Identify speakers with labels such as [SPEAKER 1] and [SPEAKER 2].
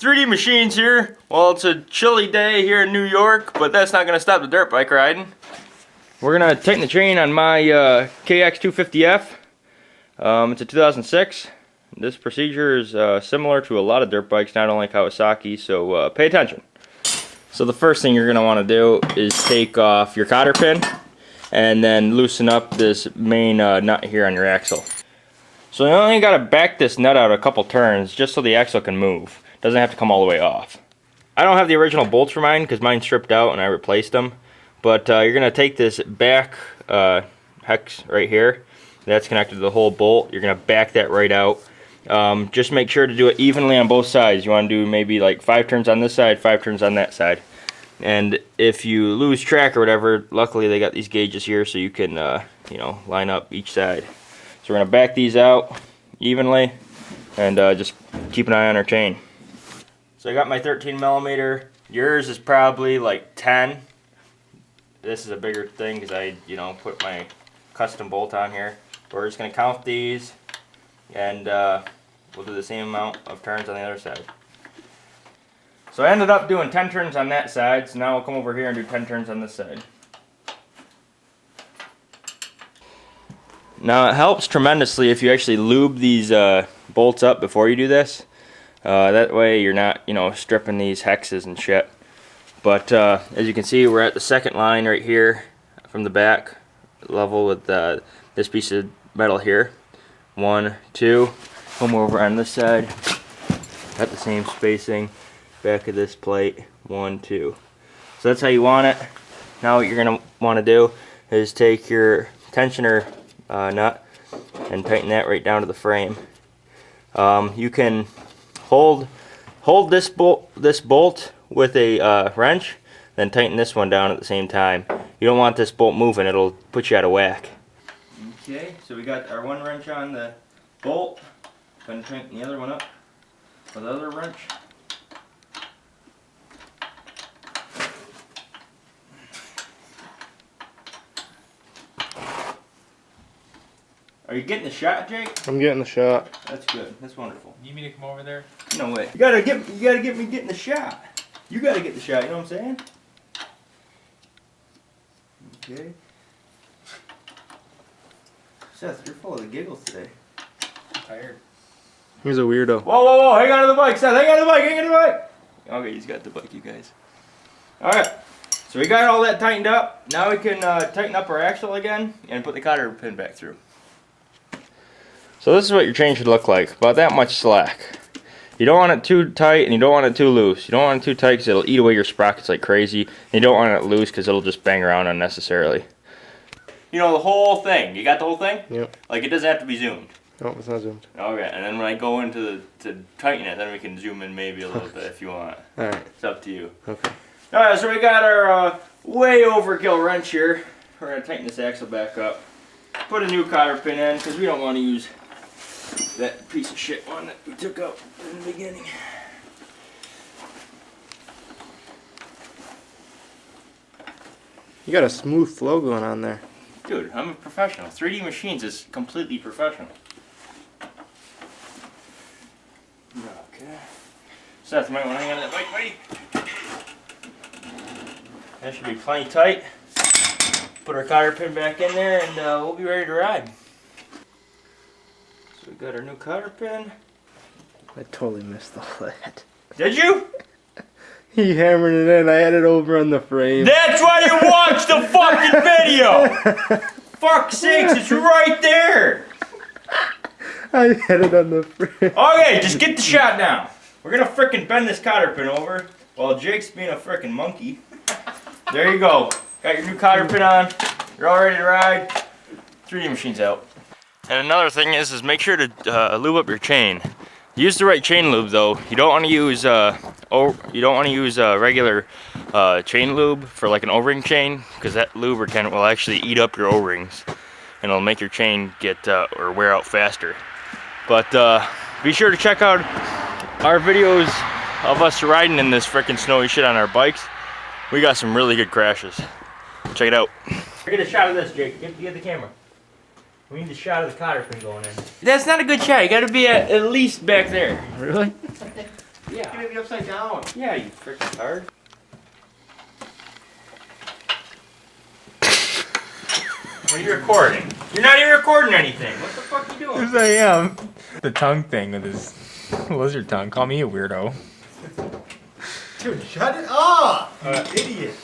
[SPEAKER 1] 3D Machines here. Well, it's a chilly day here in New York, but that's not going to stop the dirt bike riding. We're going to tighten the chain on my KX250F. It's a 2006. This procedure is similar to a lot of dirt bikes, not only Kawasaki, so pay attention. So the first thing you're going to want to do is take off your cotter pin and then loosen up this main nut here on your axle. So you only got to back this nut out a couple turns just so the axle can move. Doesn't have to come all the way off. I don't have the original bolts for mine because mine stripped out and I replaced them. But you're going to take this back hex right here. That's connected to the whole bolt. You're going to back that right out. Just make sure to do it evenly on both sides. You want to do maybe like 5 turns on this side, 5 turns on that side. And if you lose track or whatever, luckily they got these gauges here so you can you know, line up each side. So we're going to back these out evenly and just keep an eye on our chain. So I got my 13 millimeter. Yours is probably like 10. This is a bigger thing because I, you know, put my custom bolt on here. We're just going to count these and we'll do the same amount of turns on the other side. So I ended up doing 10 turns on that side, so now I'll come over here and do 10 turns on this side. Now it helps tremendously if you actually lube these bolts up before you do this. That way you're not, you know, stripping these hexes and shit. But as you can see, we're at the second line right here from the back, level with this piece of metal here. 1, 2. Come over on this side. Got the same spacing. Back of this plate. 1, 2. So that's how you want it. Now what you're gonna want to do is take your tensioner nut and tighten that right down to the frame. You can hold this bolt with a wrench, then tighten this one down at the same time. You don't want this bolt moving; it'll put you out of whack. Okay, so we got our one wrench on the bolt. Going to tighten the other one up with the other wrench. Are you getting the shot, Jake?
[SPEAKER 2] I'm getting the shot.
[SPEAKER 1] That's good. That's wonderful.
[SPEAKER 3] Need me to come over there?
[SPEAKER 1] No way. You gotta get me getting the shot. You gotta get the shot. You know what I'm saying? Okay. Seth, you're full of the giggles today.
[SPEAKER 3] I'm tired.
[SPEAKER 2] He's a weirdo.
[SPEAKER 1] Whoa, whoa, whoa! Hang on to the bike, Seth. Hang on to the bike. Hang on to the bike. Okay, he's got the bike, you guys. All right. So we got all that tightened up. Now we can tighten up our axle again and put the cotter pin back through. So this is what your chain should look like, about that much slack. You don't want it too tight and you don't want it too loose. You don't want it too tight because it'll eat away your sprockets like crazy. And you don't want it loose because it'll just bang around unnecessarily. You know, the whole thing. You got the whole thing?
[SPEAKER 2] Yep.
[SPEAKER 1] Like it doesn't have to be zoomed.
[SPEAKER 2] No, it's not zoomed.
[SPEAKER 1] Okay, and then when I go into to tighten it, then we can zoom in maybe a little bit if you want.
[SPEAKER 2] Alright.
[SPEAKER 1] It's up to you.
[SPEAKER 2] Okay.
[SPEAKER 1] Alright, so we got our way overkill wrench here. We're going to tighten this axle back up. Put a new cotter pin in because we don't want to use that piece of shit one that we took out in the beginning.
[SPEAKER 2] You got a smooth flow going on there.
[SPEAKER 1] Dude, I'm a professional. 3D Machines is completely professional. Okay. Seth, you might want to hang on to that bike, buddy. That should be plenty tight. Put our cotter pin back in there and we'll be ready to ride. So we got our new cotter pin.
[SPEAKER 2] I totally missed all that.
[SPEAKER 1] Did you?
[SPEAKER 2] He hammered it in. I had it over on the frame.
[SPEAKER 1] That's why you watched the fucking video! Fuck's sakes, it's right there!
[SPEAKER 2] I had it on the frame.
[SPEAKER 1] Okay, just get the shot now. We're gonna frickin' bend this cotter pin over while Jake's being a frickin' monkey. There you go. Got your new cotter pin on. You're all ready to ride. 3D Machine's out. And another thing is make sure to lube up your chain. Use the right chain lube though. You don't want to use regular chain lube for like an O-ring chain because that lubricant will actually eat up your O-rings and it'll make your chain get or wear out faster. But be sure to check out our videos of us riding in this frickin' snowy shit on our bikes. We got some really good crashes. Check it out. Get a shot of this, Jake. Get the camera. We need a shot of the cotter pin going in. That's not a good shot. You gotta be at least back there.
[SPEAKER 2] Really?
[SPEAKER 1] Yeah.
[SPEAKER 2] It's gonna be upside down.
[SPEAKER 1] Yeah, you freaking tard. What are you recording? You're not even recording anything. What the fuck are you doing?
[SPEAKER 4] Yes, I am. The tongue thing with his lizard tongue. Call me a weirdo.
[SPEAKER 2] Dude, shut it up! You idiot.